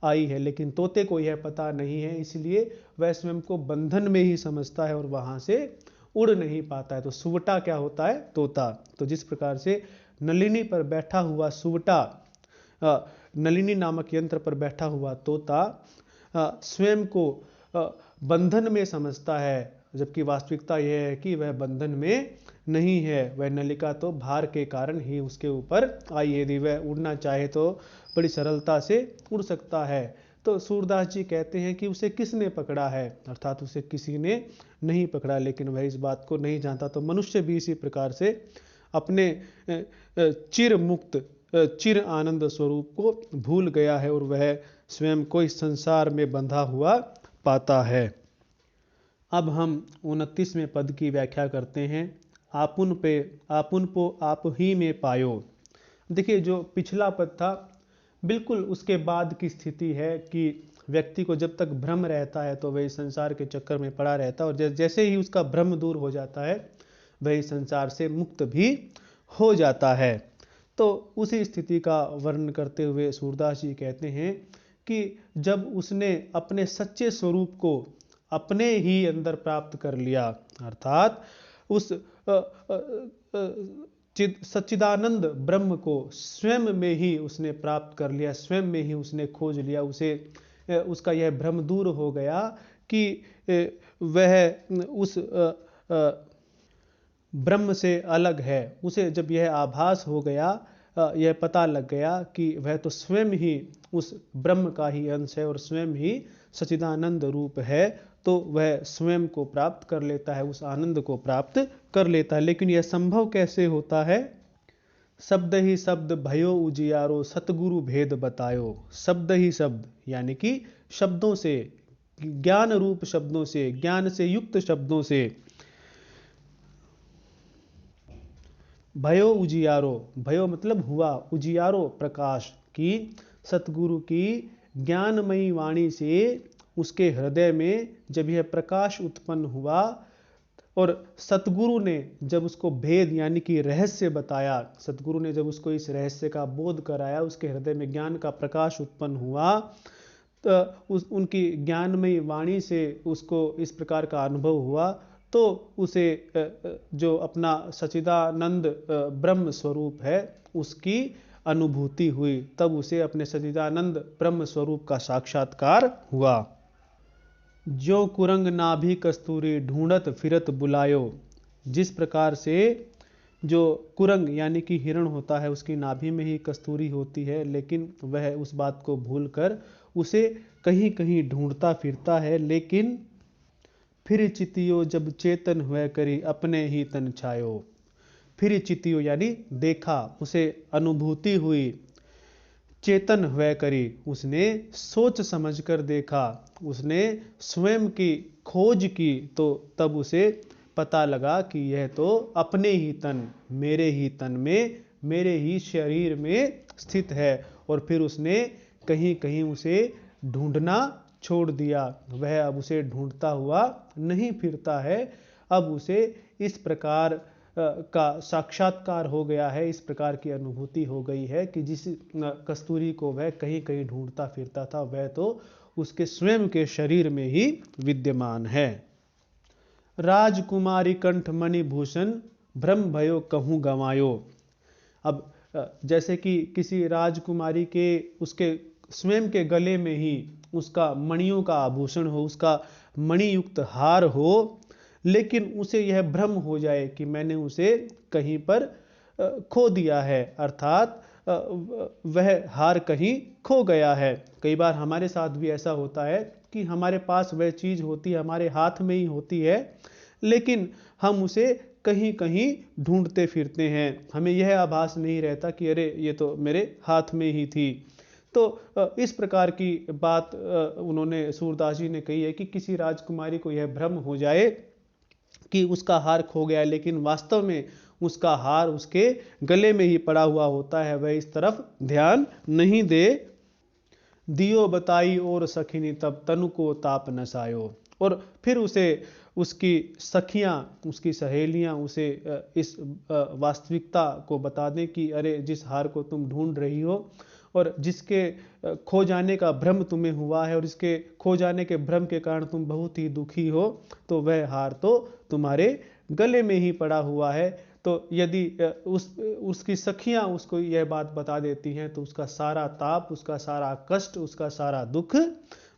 आई है, लेकिन तोते को यह पता नहीं है, इसलिए वह स्वयं को बंधन में ही समझता है और वहां से उड़ नहीं पाता है। तो सुवटा क्या होता है? तोता। तो जिस प्रकार से नलिनी पर बैठा हुआ सुवटा, नलिनी नामक यंत्र पर बैठा हुआ तोता स्वयं को बंधन में समझता है, जबकि वास्तविकता यह है कि वह बंधन में नहीं है, वह नलिका तो भार के कारण ही उसके ऊपर आई है। यदि वह उड़ना चाहे तो बड़ी सरलता से उड़ सकता है। तो सूरदास जी कहते हैं कि उसे किसने पकड़ा है, अर्थात उसे किसी ने नहीं पकड़ा, लेकिन वह इस बात को नहीं जानता। तो मनुष्य भी इसी प्रकार से अपने चिर मुक्त चिर आनंद स्वरूप को भूल गया है और वह स्वयं को इस संसार में बंधा हुआ पाता है। अब हम 29वें पद की व्याख्या करते हैं। आपुन पो आप ही में पायो। देखिए, जो पिछला पद था बिल्कुल उसके बाद की स्थिति है कि व्यक्ति को जब तक भ्रम रहता है तो वह संसार के चक्कर में पड़ा रहता है, और जैसे ही उसका भ्रम दूर हो जाता है वह संसार से मुक्त भी हो जाता है। तो उसी स्थिति का वर्णन करते हुए सूरदास जी कहते हैं कि जब उसने अपने सच्चे स्वरूप को अपने ही अंदर प्राप्त कर लिया, अर्थात उस सच्चिदानंद ब्रह्म को स्वयं में ही उसने प्राप्त कर लिया, स्वयं में ही उसने खोज लिया, उसे उसका यह भ्रम दूर हो गया कि वह उस ब्रह्म से अलग है। उसे जब यह आभास हो गया, यह पता लग गया कि वह तो स्वयं ही उस ब्रह्म का ही अंश है और स्वयं ही सच्चिदानंद रूप है, तो वह स्वयं को प्राप्त कर लेता है, उस आनंद को प्राप्त कर लेता है। लेकिन यह संभव कैसे होता है? शब्द ही शब्द भयो उजियारो सतगुरु भेद बतायो। शब्द ही शब्द यानी कि शब्दों से, ज्ञान रूप शब्दों से, ज्ञान से युक्त शब्दों से, भयो उजियारो, भयो मतलब हुआ, उजियारो प्रकाश की, सतगुरु की ज्ञानमयी वाणी से उसके हृदय में जब यह प्रकाश उत्पन्न हुआ और सतगुरु ने जब उसको भेद यानी कि रहस्य बताया, सतगुरु ने जब उसको इस रहस्य का बोध कराया, उसके हृदय में ज्ञान का प्रकाश उत्पन्न हुआ, तो उनकी ज्ञानमयी वाणी से उसको इस प्रकार का अनुभव हुआ, तो उसे जो अपना सच्चिदानंद ब्रह्म स्वरूप है उसकी अनुभूति हुई, तब उसे अपने सच्चिदानंद ब्रह्म स्वरूप का साक्षात्कार हुआ। जो कुरंग नाभि कस्तूरी ढूंढत फिरत बुलायो, जिस प्रकार से जो कुरंग यानी कि हिरण होता है उसकी नाभि में ही कस्तूरी होती है, लेकिन वह उस बात को भूलकर उसे कहीं कहीं ढूंढता फिरता है, लेकिन फिर चितियो जब चेतन हुआ करी अपने ही तन छायो। फिर चितियो यानी देखा, उसे अनुभूति हुई, चेतन हुआ करी, उसने सोच समझकर देखा, उसने स्वयं की खोज की, तो तब उसे पता लगा कि यह तो अपने ही तन, मेरे ही तन में, मेरे ही शरीर में स्थित है। और फिर उसने कहीं कहीं उसे ढूंढना छोड़ दिया, वह अब उसे ढूंढता हुआ नहीं फिरता है, अब उसे इस प्रकार का साक्षात्कार हो गया है, इस प्रकार की अनुभूति हो गई है कि जिस कस्तूरी को वह कहीं कहीं ढूंढता फिरता था वह तो उसके स्वयं के शरीर में ही विद्यमान है। राजकुमारी कंठ मणिभूषण भ्रम भयो कहूँ गंवायो। अब जैसे कि किसी राजकुमारी के उसके स्वयं के गले में ही उसका मणियों का आभूषण हो, उसका मणियुक्त हार हो, लेकिन उसे यह भ्रम हो जाए कि मैंने उसे कहीं पर खो दिया है, अर्थात वह हार कहीं खो गया है। कई बार हमारे साथ भी ऐसा होता है कि हमारे पास वह चीज़ होती है, हमारे हाथ में ही होती है, लेकिन हम उसे कहीं कहीं ढूंढते फिरते हैं, हमें यह आभास नहीं रहता कि अरे ये तो मेरे हाथ में ही थी। तो इस प्रकार की बात उन्होंने सूरदास जी ने कही है कि किसी राजकुमारी को यह भ्रम हो जाए कि उसका हार खो गया है, लेकिन वास्तव में उसका हार उसके गले में ही पड़ा हुआ होता है, वह इस तरफ ध्यान नहीं दे। दियो बताई और सखिनी तब तनु को ताप नसायो। और फिर उसे उसकी सखियां, उसकी सहेलियां उसे इस वास्तविकता को बता दें कि अरे जिस हार को तुम ढूंढ रही हो और जिसके खो जाने का भ्रम तुम्हें हुआ है और इसके खो जाने के भ्रम के कारण तुम बहुत ही दुखी हो, तो वह हार तो तुम्हारे गले में ही पड़ा हुआ है। तो यदि उसकी सखियां उसको यह बात बता देती हैं तो उसका सारा ताप, उसका सारा कष्ट, उसका सारा दुख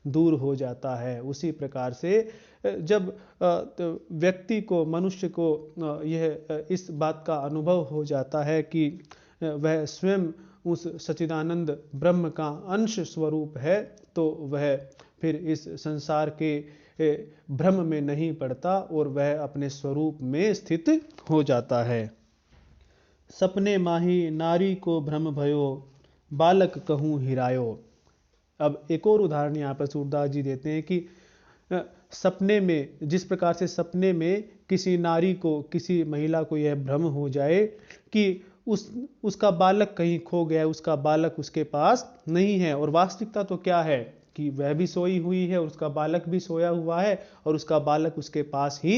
दूर हो जाता है। उसी प्रकार से जब व्यक्ति को, मनुष्य को यह इस बात का अनुभव हो जाता है कि वह स्वयं उस सच्चिदानंद ब्रह्म का अंश स्वरूप है, तो वह फिर इस संसार के भ्रम में नहीं पड़ता और वह अपने स्वरूप में स्थित हो जाता है। सपने माही नारी को भ्रम भयो बालक कहूँ हिरायो। अब एक और उदाहरण यहाँ पर सूरदास जी देते हैं कि सपने में, जिस प्रकार से सपने में किसी नारी को, किसी महिला को यह भ्रम हो जाए कि उसका बालक कहीं खो गया है, उसका बालक उसके पास नहीं है, और वास्तविकता तो क्या है कि वह भी सोई हुई है और उसका बालक भी सोया हुआ है और उसका बालक उसके पास ही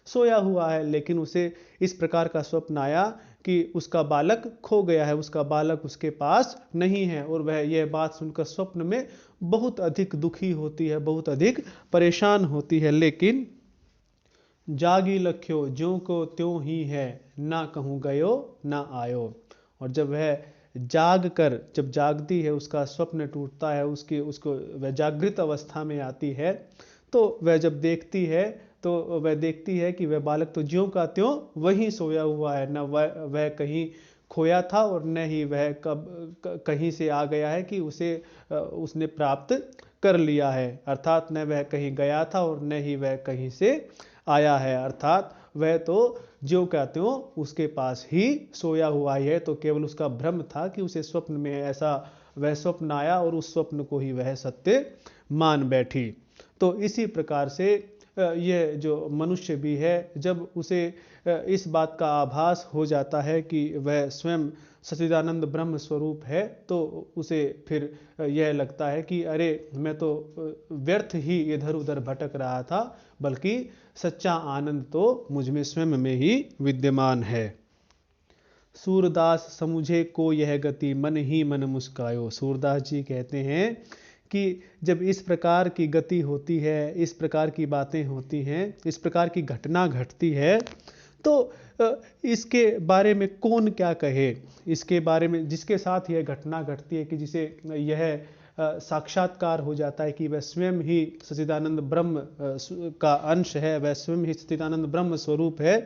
सोया हुआ है, लेकिन उसे इस प्रकार का स्वप्न आया कि उसका बालक खो गया है, उसका बालक उसके पास नहीं है, और वह यह बात सुनकर स्वप्न में बहुत अधिक दुखी होती है, बहुत अधिक परेशान होती है। लेकिन जागी लख्यो ज्यों को त्यों ही है, ना कहूँ गयो ना आयो। और जब वह जाग कर, जब जागती है, उसका स्वप्न टूटता है, उसको वह जागृत अवस्था में आती है, तो वह जब देखती है तो वह देखती है कि वह बालक तो ज्यों का त्यों वहीं सोया हुआ है, न वह कहीं खोया था और न ही वह कहीं से आ गया है कि उसने प्राप्त कर लिया है, अर्थात न वह कहीं गया था और न ही वह कहीं से आया है, अर्थात वह तो ज्यों का त्यों उसके पास ही सोया हुआ ही है। तो केवल उसका भ्रम था कि उसे स्वप्न में ऐसा वह स्वप्न आया और उस स्वप्न को ही वह सत्य मान बैठी। तो इसी प्रकार से यह जो मनुष्य भी है, जब उसे इस बात का आभास हो जाता है कि वह स्वयं सच्चिदानंद ब्रह्म स्वरूप है, तो उसे फिर यह लगता है कि अरे मैं तो व्यर्थ ही इधर उधर भटक रहा था, बल्कि सच्चा आनंद तो मुझ में स्वयं में ही विद्यमान है। सूरदास समुझे को यह गति, मन ही मन मुस्कायो। सूरदास जी कहते हैं कि जब इस प्रकार की गति होती है, इस प्रकार की बातें होती हैं, इस प्रकार की घटना घटती है, तो इसके बारे में कौन क्या कहे। इसके बारे में जिसके साथ यह घटना घटती है कि जिसे यह साक्षात्कार हो जाता है कि वह स्वयं ही सच्चिदानंद ब्रह्म का अंश है, वह स्वयं ही सच्चिदानंद ब्रह्म स्वरूप है,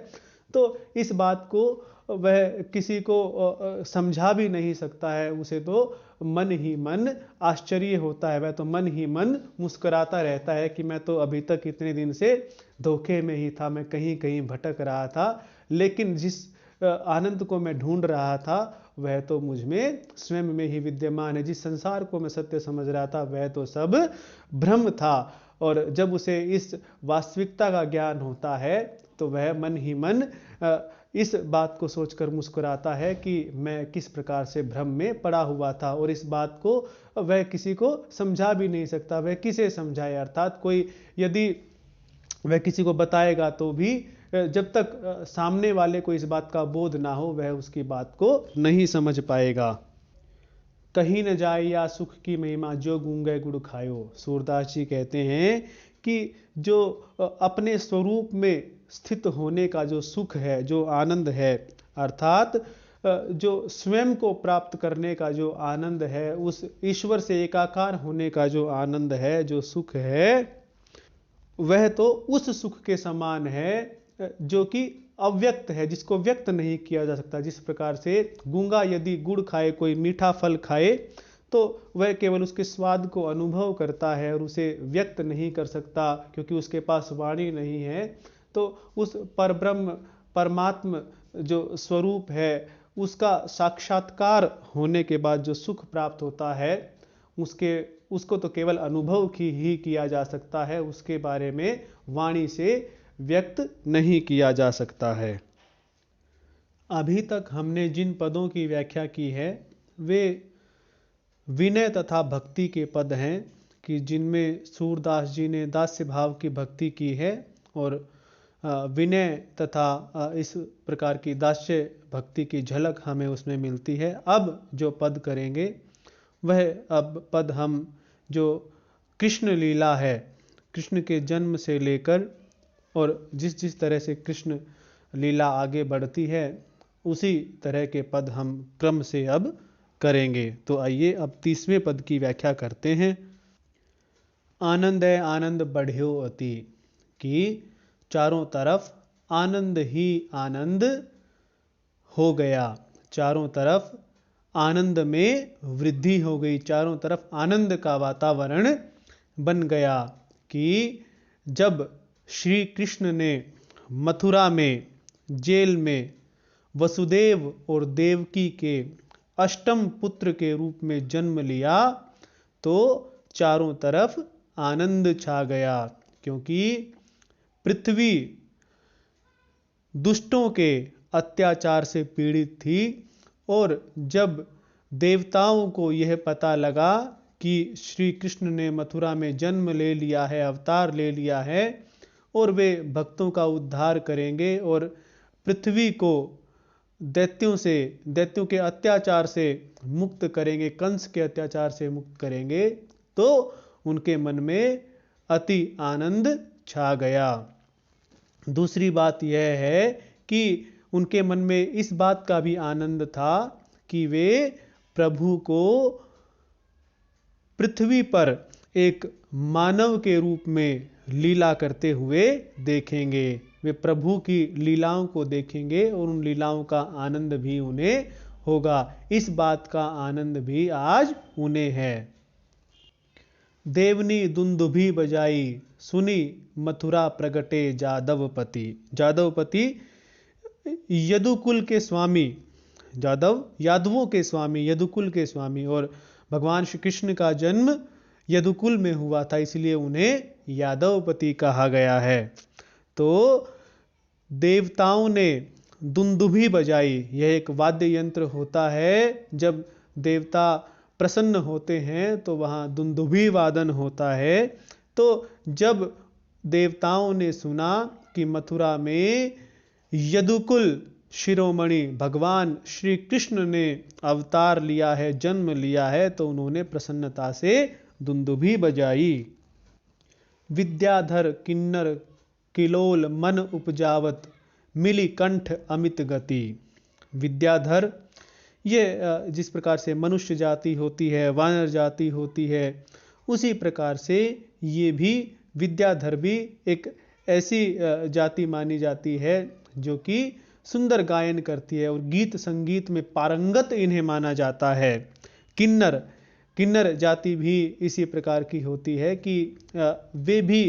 तो इस बात को वह किसी को समझा भी नहीं सकता है। उसे तो मन ही मन आश्चर्य होता है, वह तो मन ही मन मुस्कुराता रहता है कि मैं तो अभी तक इतने दिन से धोखे में ही था, मैं कहीं कहीं भटक रहा था, लेकिन जिस आनंद को मैं ढूंढ रहा था वह तो मुझ में स्वयं में ही विद्यमान है। जिस संसार को मैं सत्य समझ रहा था वह तो सब भ्रम था। और जब उसे इस वास्तविकता का ज्ञान होता है तो वह मन ही मन इस बात को सोचकर मुस्कुराता है कि मैं किस प्रकार से भ्रम में पड़ा हुआ था, और इस बात को वह किसी को समझा भी नहीं सकता। वह किसे समझाए, अर्थात कोई यदि वह किसी को बताएगा तो भी जब तक सामने वाले को इस बात का बोध ना हो वह उसकी बात को नहीं समझ पाएगा। कहीं न जाए या सुख की महिमा, जो गूंगे गुड़ खायो। सूरदास जी कहते हैं कि जो अपने स्वरूप में स्थित होने का जो सुख है, जो आनंद है, अर्थात जो स्वयं को प्राप्त करने का जो आनंद है, उस ईश्वर से एकाकार होने का जो आनंद है, जो सुख है, वह तो उस सुख के समान है जो कि अव्यक्त है, जिसको व्यक्त नहीं किया जा सकता। जिस प्रकार से गूंगा यदि गुड़ खाए, कोई मीठा फल खाए, तो वह केवल उसके स्वाद को अनुभव करता है और उसे व्यक्त नहीं कर सकता, क्योंकि उसके पास वाणी नहीं है। तो उस परब्रह्म परमात्म जो स्वरूप है, उसका साक्षात्कार होने के बाद जो सुख प्राप्त होता है, उसको तो केवल अनुभव ही किया जा सकता है, उसके बारे में वाणी से व्यक्त नहीं किया जा सकता है। अभी तक हमने जिन पदों की व्याख्या की है वे विनय तथा भक्ति के पद हैं, कि जिनमें सूरदास जी ने दास्य भाव की भक्ति की है और विनय तथा इस प्रकार की दास्य भक्ति की झलक हमें उसमें मिलती है। अब जो पद करेंगे वह पद हम जो कृष्ण लीला है, कृष्ण के जन्म से लेकर और जिस जिस तरह से कृष्ण लीला आगे बढ़ती है उसी तरह के पद हम क्रम से अब करेंगे। तो आइए अब 30वें पद की व्याख्या करते हैं। आनंद है आनंद बढ़्यो अति, कि चारों तरफ आनंद ही आनंद हो गया, चारों तरफ आनंद में वृद्धि हो गई, चारों तरफ आनंद का वातावरण बन गया। कि जब श्री कृष्ण ने मथुरा में जेल में वसुदेव और देवकी के अष्टम पुत्र के रूप में जन्म लिया तो चारों तरफ आनंद छा गया, क्योंकि पृथ्वी दुष्टों के अत्याचार से पीड़ित थी। और जब देवताओं को यह पता लगा कि श्री कृष्ण ने मथुरा में जन्म ले लिया है, अवतार ले लिया है, और वे भक्तों का उद्धार करेंगे और पृथ्वी को दैत्यों के अत्याचार से मुक्त करेंगे, कंस के अत्याचार से मुक्त करेंगे, तो उनके मन में अति आनंद छा गया। दूसरी बात यह है कि उनके मन में इस बात का भी आनंद था कि वे प्रभु को पृथ्वी पर एक मानव के रूप में लीला करते हुए देखेंगे। वे प्रभु की लीलाओं को देखेंगे और उन लीलाओं का आनंद भी उन्हें होगा। इस बात का आनंद भी आज उन्हें है। देवनी दुंदुभी बजाई, सुनी मथुरा प्रगटे जादवपति। जादवपति यदुकुल के स्वामी, यादवों के स्वामी, यदुकुल के स्वामी, और भगवान श्री कृष्ण का जन्म यदुकुल में हुआ था, इसलिए उन्हें यादवपति कहा गया है। तो देवताओं ने दुंदुभी बजाई। यह एक वाद्य यंत्र होता है, जब देवता प्रसन्न होते हैं तो वहाँ दुंदुभी वादन होता है। तो जब देवताओं ने सुना कि मथुरा में यदुकुल शिरोमणि भगवान श्री कृष्ण ने अवतार लिया है, जन्म लिया है, तो उन्होंने प्रसन्नता से दुंदुभी बजाई। विद्याधर किन्नर किलोल मन उपजावत, मिली कंठ अमित गति। विद्याधर, ये जिस प्रकार से मनुष्य जाति होती है, वानर जाति होती है, उसी प्रकार से ये भी विद्याधर भी एक ऐसी जाति मानी जाती है जो कि सुंदर गायन करती है और गीत संगीत में पारंगत इन्हें माना जाता है। किन्नर, किन्नर जाति भी इसी प्रकार की होती है कि वे भी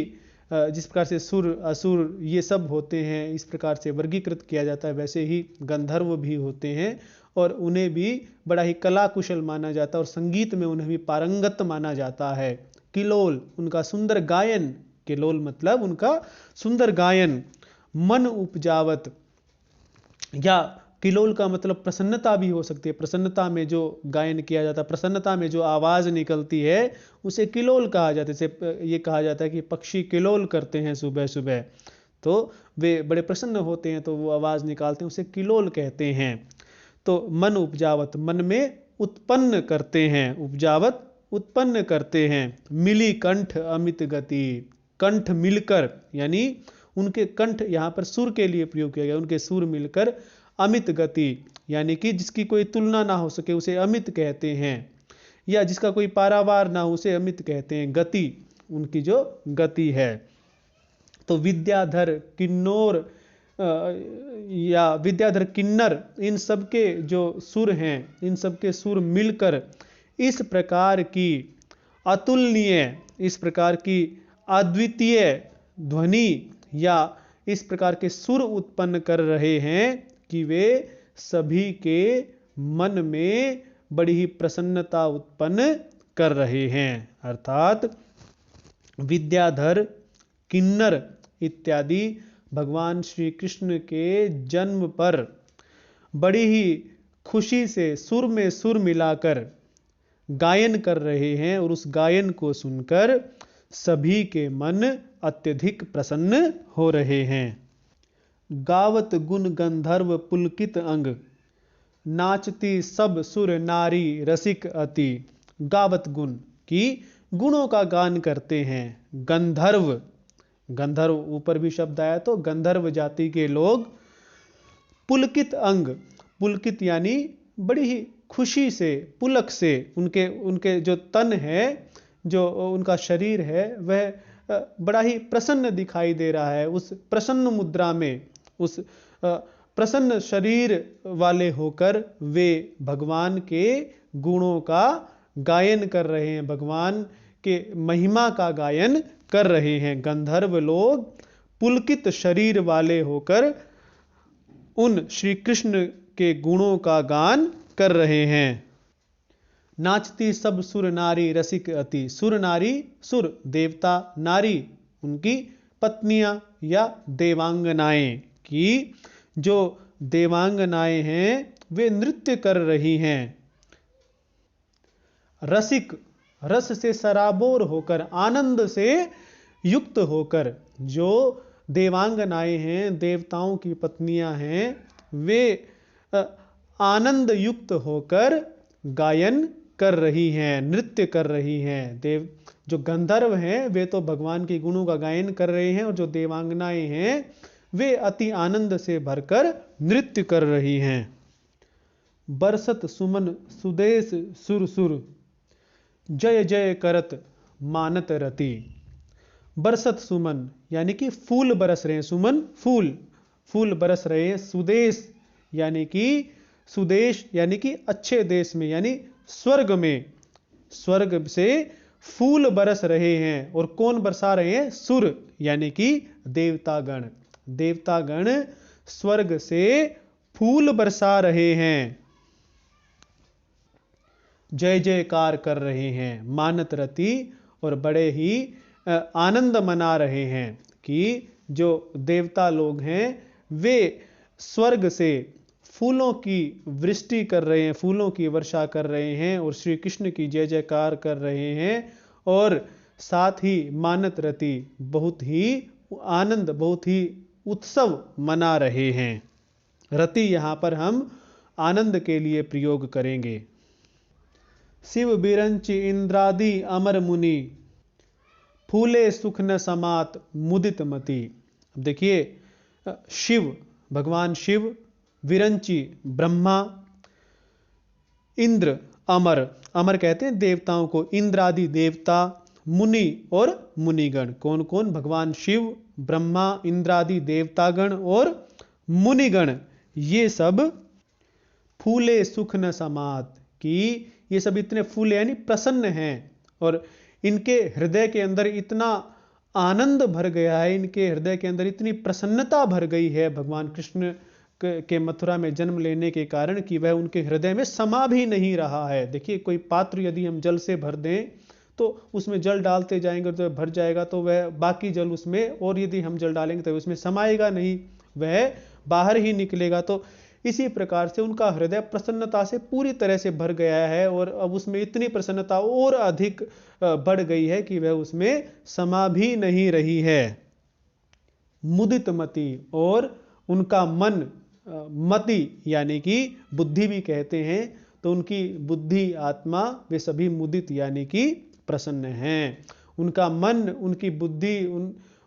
जिस प्रकार से सुर असुर ये सब होते हैं, इस प्रकार से वर्गीकृत किया जाता है, वैसे ही गंधर्व भी होते हैं और उन्हें भी बड़ा ही कला कुशल माना जाता है और संगीत में उन्हें भी पारंगत माना जाता है। किलोल, उनका सुंदर गायन, किलोल मतलब उनका सुंदर गायन। मन उपजावत, या किलोल का मतलब प्रसन्नता भी हो सकती है। प्रसन्नता में जो गायन किया जाता है, प्रसन्नता में जो आवाज निकलती है उसे किलोल कहा जाता है। जैसे ये कहा जाता है कि पक्षी किलोल करते हैं सुबह सुबह, तो वे बड़े प्रसन्न होते हैं तो वो आवाज निकालते हैं, उसे किलोल कहते हैं। तो मन उपजावत, मन में उत्पन्न करते हैं, उपजावत उत्पन्न करते हैं। मिली कंठ अमित गति, कंठ मिलकर, यानी उनके कंठ यहाँ पर सुर के लिए प्रयोग किया गया, उनके सुर मिलकर अमित गति, यानी कि जिसकी कोई तुलना ना हो सके उसे अमित कहते हैं, या जिसका कोई पारावार ना हो उसे अमित कहते हैं। गति, उनकी जो गति है। तो विद्याधर किन्नौर या विद्याधर किन्नर, इन सबके जो सुर हैं, इन सबके सुर मिलकर इस प्रकार की अतुलनीय, इस प्रकार की अद्वितीय ध्वनि या इस प्रकार के सुर उत्पन्न कर रहे हैं कि वे सभी के मन में बड़ी ही प्रसन्नता उत्पन्न कर रहे हैं। अर्थात विद्याधर, किन्नर इत्यादि भगवान श्री कृष्ण के जन्म पर बड़ी ही खुशी से सुर में सुर मिलाकर गायन कर रहे हैं और उस गायन को सुनकर सभी के मन अत्यधिक प्रसन्न हो रहे हैं। गावत गुण गंधर्व पुलकित अंग, नाचती सब सुर नारी रसिक अति। गावत गुण, की गुणों का गान करते हैं। गंधर्व, गंधर्व ऊपर भी शब्द आया तो गंधर्व जाति के लोग। पुलकित अंग, पुलकित यानी बड़ी ही खुशी से, पुलक से, उनके जो तन है, जो उनका शरीर है, वह बड़ा ही प्रसन्न दिखाई दे रहा है। उस प्रसन्न मुद्रा में, उस प्रसन्न शरीर वाले होकर वे भगवान के गुणों का गायन कर रहे हैं, भगवान के महिमा का गायन कर रहे हैं। गंधर्व लोग पुलकित शरीर वाले होकर उन श्री कृष्ण के गुणों का गान कर रहे हैं। नाचती सब सुर नारी रसिक अति। सुर नारी, सुर देवता, नारी उनकी पत्नियां या देवांगनाएं, की जो देवांगनाएं हैं वे नृत्य कर रही हैं। रसिक, रस से सराबोर होकर, आनंद से युक्त होकर, जो देवांगनाएं हैं, देवताओं की पत्नियां हैं, वे आनंद युक्त होकर गायन कर रही हैं, नृत्य कर रही हैं। देव जो गंधर्व हैं वे तो भगवान के गुणों का गायन कर रहे हैं और जो देवांगनाएं हैं वे अति आनंद से भरकर नृत्य कर रही हैं। बरसत सुमन सुदेश सुर सुर, जय जय करत मानत रति। बरसत सुमन यानी कि फूल बरस रहे हैं, सुमन फूल, फूल बरस रहे हैं। सुदेश यानी कि, सुदेश यानी कि अच्छे देश में, यानी स्वर्ग में, स्वर्ग से फूल बरस रहे हैं। और कौन बरसा रहे हैं? सुर यानी कि देवतागण, देवतागण स्वर्ग से फूल बरसा रहे हैं, जय जयकार कर रहे हैं। मानत रति, और बड़े ही आनंद मना रहे हैं कि जो देवता लोग हैं वे स्वर्ग से फूलों की वृष्टि कर रहे हैं, फूलों की वर्षा कर रहे हैं और श्री कृष्ण की जय जयकार कर रहे हैं। और साथ ही मानत रति बहुत ही आनंद, बहुत ही उत्सव मना रहे हैं। रति यहां पर हम आनंद के लिए प्रयोग करेंगे। शिव बिरंचि इंद्रादि अमर मुनि, फूले सुख न समात मुदित मति। अब देखिए, शिव, भगवान शिव, विरंचि ब्रह्मा, इंद्र अमर, अमर कहते हैं देवताओं को, इंद्रादि देवता, मुनि और मुनिगण। कौन कौन? भगवान शिव, ब्रह्मा, इंद्रादि देवतागण और मुनिगण। ये सब फूले सुख न समात, कि ये सब इतने फूले यानी प्रसन्न हैं और इनके हृदय के अंदर इतना आनंद भर गया है, इनके हृदय के अंदर इतनी प्रसन्नता भर गई है भगवान कृष्ण के मथुरा में जन्म लेने के कारण कि वह उनके हृदय में समा भी नहीं रहा है। देखिए, कोई पात्र यदि हम जल से भर दें तो उसमें जल डालते जाएंगे तो भर जाएगा, तो वह बाकी जल उसमें, और यदि हम जल डालेंगे तो उसमें समाएगा नहीं, वह बाहर ही निकलेगा। तो इसी प्रकार से उनका हृदय प्रसन्नता से पूरी तरह से भर गया है और अब उसमें इतनी प्रसन्नता और अधिक बढ़ गई है कि वह उसमें समा भी नहीं रही है। मुदित मति, और उनका मन, मति यानी कि बुद्धि भी कहते हैं, तो उनकी बुद्धि, आत्मा, वे सभी मुदित यानी कि प्रसन्न हैं। उनका मन, उनकी बुद्धि,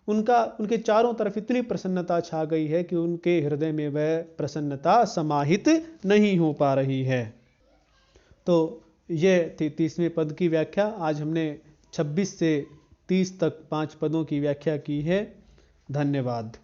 उनके चारों तरफ इतनी प्रसन्नता छा गई है कि उनके हृदय में वह प्रसन्नता समाहित नहीं हो पा रही है। तो यह थी 30वें पद की व्याख्या। आज हमने 26 से 30 तक 5 पदों की व्याख्या की है। धन्यवाद।